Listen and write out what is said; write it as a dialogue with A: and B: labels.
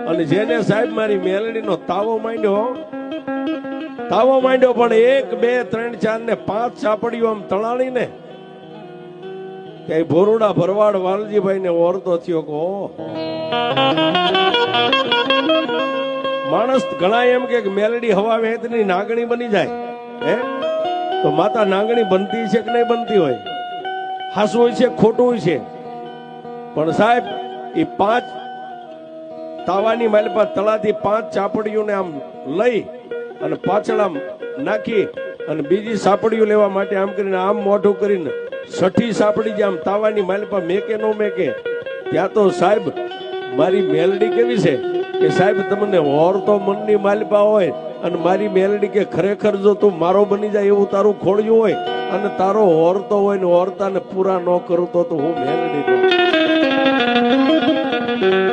A: અને જેને સાહેબ મારી મેલડીનો તાવો માંડ્યો પણ 1 2 3 4 ને 5 ચાપડીઓ આમ તણાણી ને કે ભોરુડા ભરવાડ વાલજીભાઈ ને ઓરતો થયો કે માણસ ઘણા એમ કે મેલડી હવા વેતની નાગણી બની જાય હે તો માતા નાગણી બનતી છે કે નહીં બનતી હોય, હાસું હોય છે ખોટું હોય છે, પણ સાહેબ એ 5 તાવાની માલપા તળાથી 5 ચાપડીઓને આમ લઈ અને પાછળ આમ નાખી અને બીજી સાપડીઓ લેવા માટે આમ કરીને આમ મોઢું કરીને 6ઠી સાપડી જે આમ તાવાની માલપા મેકે નો મેકે ત્યાં તો સાહેબ મારી મેલડી કેવી છે કે સાહેબ તમને ઓર તો મનની માલપા હોય અને મારી મેલડી કે ખરેખર જો તું મારો બની જાય એવું તારું ખોળ્યું હોય અને તારો ઓરતો હોય ને ઓરતાને પૂરા ન કરું તો હું મેલડી